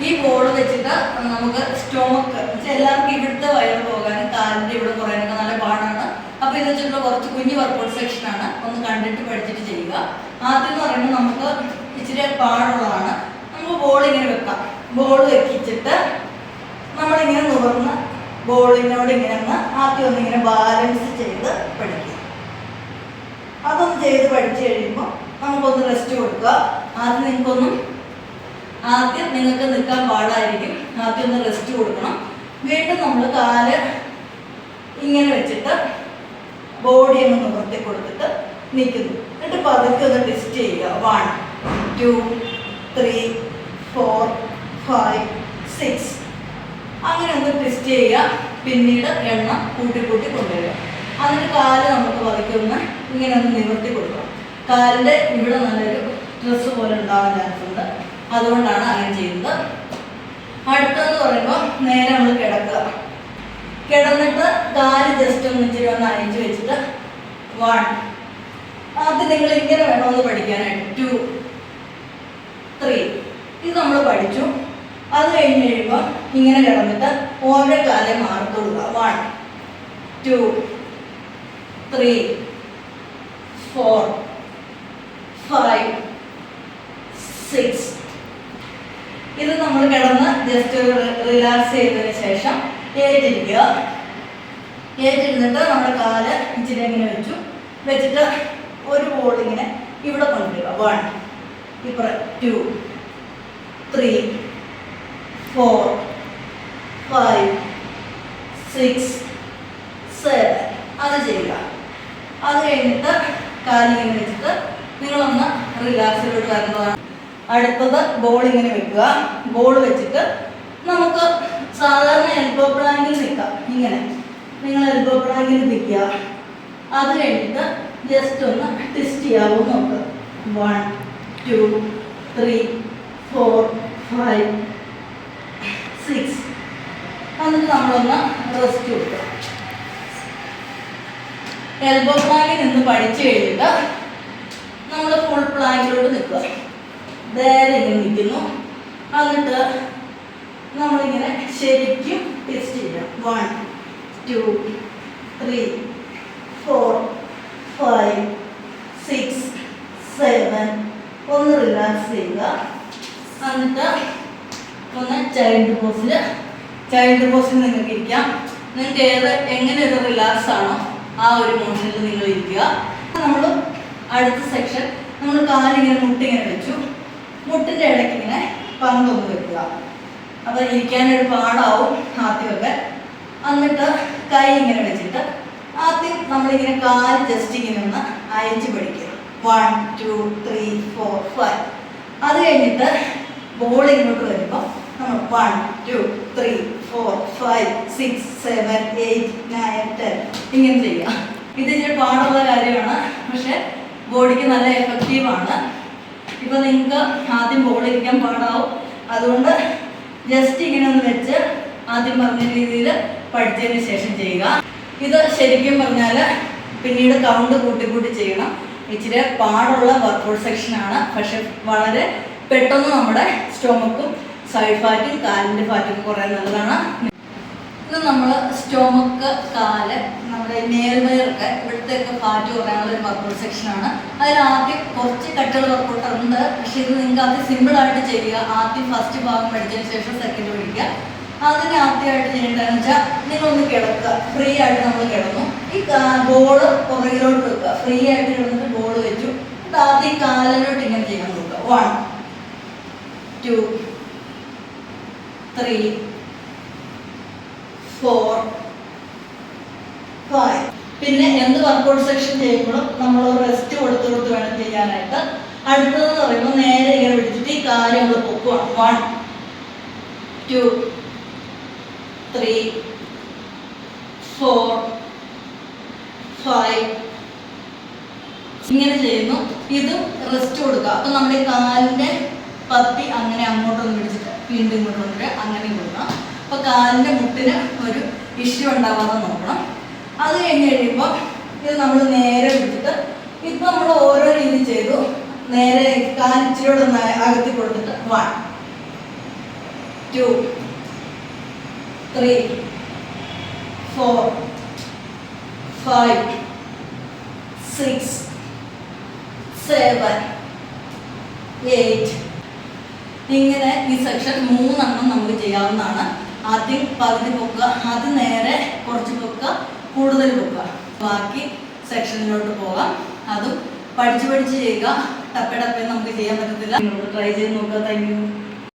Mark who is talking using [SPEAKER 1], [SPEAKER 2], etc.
[SPEAKER 1] ഈ ബോൾ വെച്ചിട്ട് നമുക്ക് സ്റ്റോമക്ക് എല്ലാവർക്കും ഇവിടുത്തെ വയറ് പോകാനും കാലിൻ്റെ ഇവിടെ കുറയാനൊക്കെ നല്ല പാടാണ്. അപ്പോൾ ഇത് വെച്ചിട്ടുള്ള കുറച്ച് കുഞ്ഞു വർക്കൗട്ട് സെക്ഷനാണ്. ഒന്ന് കണ്ടിട്ട് പഠിച്ചിട്ട് ചെയ്യുക. ആദ്യം എന്ന് പറയുമ്പോൾ നമുക്ക് ഇച്ചിരി പാടുള്ളതാണ്. നമുക്ക് ബോൾ ഇങ്ങനെ വെക്കാം. ബോൾ വെക്കിച്ചിട്ട് നമ്മളിങ്ങനെ നുകർന്ന് ബോളിനോട് ഇങ്ങനെ ഒന്ന് ആദ്യം ഒന്നിങ്ങനെ ബാലൻസ് ചെയ്ത് പഠിക്കുക. അതൊന്ന് ചെയ്ത് പഠിച്ചു കഴിയുമ്പോൾ നമുക്കൊന്ന് റെസ്റ്റ് കൊടുക്കുക. ആദ്യം നിങ്ങൾക്ക് നിൽക്കാൻ പാടായിരിക്കും. ആദ്യം ഒന്ന് റെസ്റ്റ് കൊടുക്കണം. വീണ്ടും നമ്മൾ കാല് ഇങ്ങനെ വെച്ചിട്ട് ബോഡി ഒന്ന് നിവർത്തി കൊടുത്തിട്ട് നിൽക്കുന്നു. എന്നിട്ട് പതുക്കെ ഒന്ന് ടെസ്റ്റ് ചെയ്യുക. 1 2 3 4 5 6 അങ്ങനെ ഒന്ന് ടെസ്റ്റ് ചെയ്യുക. പിന്നീട് എണ്ണം കൂട്ടി കൊണ്ടുവരിക. എന്നിട്ട് കാല് നമുക്ക് പതുക്കെ ഒന്ന് ഇങ്ങനെ ഒന്ന് നിവർത്തി കൊടുക്കണം. കാലിൻ്റെ ഇവിടെ നല്ലൊരു ഡ്രസ്സ് പോലെ ഉണ്ടാവാൻ ചാൻസ് ഉണ്ട്. അതുകൊണ്ടാണ് അങ്ങനെ ചെയ്യുന്നത്. അടുത്തതെന്ന് പറയുമ്പോൾ നേരെ നമ്മൾ കിടക്കുക. കിടന്നിട്ട് കാല് ജസ്റ്റ് ഒന്ന് ഇച്ചിരി ഒന്ന് അയച്ചു വെച്ചിട്ട് 1 അത് നിങ്ങൾ ഇങ്ങനെ വേണമെന്ന് പഠിക്കാനായിട്ട് 2 3 ഇത് നമ്മൾ പഠിച്ചു. അത് കഴിഞ്ഞ് കഴിയുമ്പോൾ ഇങ്ങനെ കിടന്നിട്ട് ഓരോ കാലം മാറത്തോടുക. 1 2 3 4 5 6 ഇത് നമ്മൾ കിടന്ന് ജസ്റ്റ് റിലാക്സ് ചെയ്തതിന് ശേഷം ഏറ്റിരിക്കുക. ഏറ്റിരുന്നിട്ട് നമ്മുടെ കാല് ഇച്ചിരി ഇങ്ങനെ വെച്ചിട്ട് ഒരു ബോൾ ഇങ്ങനെ ഇവിടെ കൊണ്ടുവരിക. 1 ഇപ്പുറം 2 3 4 5 6 7 അത് ചെയ്യുക. അത് കഴിഞ്ഞിട്ട് കാലിങ്ങനെ വെച്ചിട്ട് നിങ്ങളൊന്ന് റിലാക്സിലോട്ട് വരുന്നതാണ്. അടുത്തത് ബോൾ ഇങ്ങനെ വെക്കുക. ബോൾ വെച്ചിട്ട് നമുക്ക് സാധാരണ എൽബോ പ്ലാങ്കിൽ നിൽക്കാം. ഇങ്ങനെ നിങ്ങൾ എൽബോ പ്ലാങ്കിൽ നിൽക്കുക. അത് കഴിഞ്ഞിട്ട് ജസ്റ്റ് ഒന്ന് ടെസ്റ്റ് ചെയ്യാവോ നോക്കുക. 1 2 3 4 5 6 എന്നിട്ട് നമ്മളൊന്ന് റെസ്റ്റ് കൊടുക്കുക. എൽബോ പ്ലാങ്കിൽ നിന്ന് പഠിച്ചു കഴിഞ്ഞിട്ട് നമ്മൾ ഫുൾ പ്ലാങ്കിലോട്ട് നിൽക്കുക. നേരെ ഇങ്ങനെ നിൽക്കുന്നു. എന്നിട്ട് നമ്മളിങ്ങനെ ശരിക്കും ടെസ്റ്റ് ചെയ്യാം. 1 2 3 4 5 6 7 ഒന്ന് റിലാക്സ് ചെയ്യുക. എന്നിട്ട് ഒന്ന് ചൈൽഡ് പോസിൽ നിങ്ങൾക്ക് ഇരിക്കാം. നിങ്ങൾക്ക് എങ്ങനെ ഒരു റിലാക്സ് ആണോ ആ ഒരു മോഷനിൽ നിങ്ങൾ ഇരിക്കുക. നമ്മൾ അടുത്ത സെക്ഷൻ നമ്മൾ കാലിങ്ങനെ മുട്ടിങ്ങനെ വെച്ചു. മുട്ടിൻ്റെ ഇടയ്ക്ക് ഇങ്ങനെ പന്തൊന്ന് വെക്കുക. അപ്പോൾ ഇരിക്കാനൊരു പാടാവും ആദ്യമൊക്കെ. എന്നിട്ട് കൈ ഇങ്ങനെ വെച്ചിട്ട് ആദ്യം നമ്മളിങ്ങനെ കാല് ജസ്റ്റ് ഇങ്ങനെ ഒന്ന് അയച്ച് പഠിക്കുക. 1 2 3 4 5 അത് കഴിഞ്ഞിട്ട് ബോൾ ഇങ്ങോട്ട് വരുമ്പോൾ നമ്മൾ 1 2 3 4 5 6 7 8 9 10 ഇങ്ങനെ ചെയ്യുക. ഇത് ഇച്ചിരി പാടുള്ള കാര്യമാണ്, പക്ഷെ ബോഡിക്ക് നല്ല എഫക്റ്റീവാണ്. ഇപ്പോൾ നിങ്ങൾക്ക് ആദ്യം ബോൾ ഇരിക്കാൻ പാടാവും. അതുകൊണ്ട് ജസ്റ്റ് ഇങ്ങനെ ഒന്ന് വെച്ച് ആദ്യം പറഞ്ഞ രീതിയിൽ പഠിച്ചതിന് ശേഷം ചെയ്യുക. ഇത് ശരിക്കും പറഞ്ഞാൽ പിന്നീട് കൗണ്ട് കൂട്ടി ചെയ്യണം. ഇച്ചിരി പാടുള്ള വർക്കൗട്ട് സെക്ഷനാണ്, പക്ഷെ വളരെ പെട്ടെന്ന് നമ്മുടെ സ്റ്റൊമക്കും സൈഡ് ഫാറ്റും കാലിൻ്റെ ഫാറ്റും കുറേ നല്ലതാണ്. ഇത് നമ്മൾ സ്റ്റൊമക്ക്, കാല്, നമ്മുടെ നേർവയറൊക്കെ ഇവിടുത്തെയൊക്കെ ഫാറ്റ് കുറയാനുള്ള ഒരു വർക്കൗട്ട് സെക്ഷനാണ്. അതിലാദ്യം കുറച്ച് കട്ടുള്ള വർക്കൗട്ട് ഉണ്ട്, പക്ഷെ ഇത് നിങ്ങൾക്ക് ആദ്യം സിമ്പിളായിട്ട് ചെയ്യുക. ആദ്യം ഫസ്റ്റ് ഭാഗം പഠിച്ചതിന് ശേഷം സെക്കൻഡ് പഠിക്കുക. അതിന് ആദ്യമായിട്ട് ചെയ്യേണ്ടതെന്ന് വെച്ചാൽ നിങ്ങളൊന്ന് കിടക്കുക. ഫ്രീ ആയിട്ട് നമ്മൾ കിടന്നു. ഈ ബോള് പുറകിലോട്ട് വെക്കുക. ഫ്രീ ആയിട്ട് കിടന്നിട്ട് ബോൾ വെച്ചു. ആദ്യം കാലിലോട്ട് ഇങ്ങനെ ചെയ്യാൻ നോക്കുക. 1 2 3 4 5 പിന്നെ എന്ത് വർക്കൗട്ട് സെക്ഷൻ ചെയ്യുമ്പോഴും നമ്മൾ റെസ്റ്റ് കൊടുത്ത് വേണം ചെയ്യാനായിട്ട്. അടുത്തതെന്ന് പറയുമ്പോൾ നേരെ ഇങ്ങനെ പിടിച്ചിട്ട് ഈ കാര്യം നമ്മൾ പൊക്കുവാണ്. 1 2 3 4 5 ഇങ്ങനെ ചെയ്യുന്നു. ഇതും റെസ്റ്റ് കൊടുക്കുക. അപ്പം നമ്മുടെ കാലിൻ്റെ പത്തി അങ്ങനെ അങ്ങോട്ടൊന്ന് പിടിച്ചിട്ട് വീണ്ടും ഇങ്ങോട്ട് കൊണ്ടുവരിക. അങ്ങനെ കൊടുക്കണം. അപ്പോൾ കാലിൻ്റെ മുട്ടിന് ഒരു ഇഷ്യൂ ഉണ്ടാവാതെ നോക്കണം. അത് കഴിഞ്ഞ് കഴിയുമ്പോൾ ഇത് നമ്മൾ നേരെ പിടിച്ചിട്ട് ഇപ്പം നമ്മൾ ഓരോ രീതി ചെയ്തു. നേരെ കാലിച്ചിലൂടെ അകത്തി കൊടുത്തിട്ട് 1 2 3 4 5 6 7 8. ഇങ്ങനെ ഈ സെക്ഷൻ 3 എണ്ണം നമുക്ക് ചെയ്യാവുന്നതാണ്. ആദ്യം പകുതി പൊക്കുക, ആദ്യം നേരെ കുറച്ച് പൊക്കുക, കൂടുതൽ പൊക്കുക. ബാക്കി സെക്ഷനിലോട്ട് പോകാം. അതും പഠിച്ച് ചെയ്യുക. ടപ്പേ നമുക്ക് ചെയ്യാൻ പറ്റത്തില്ല. ട്രൈ ചെയ്ത് നോക്കുക. Thank you.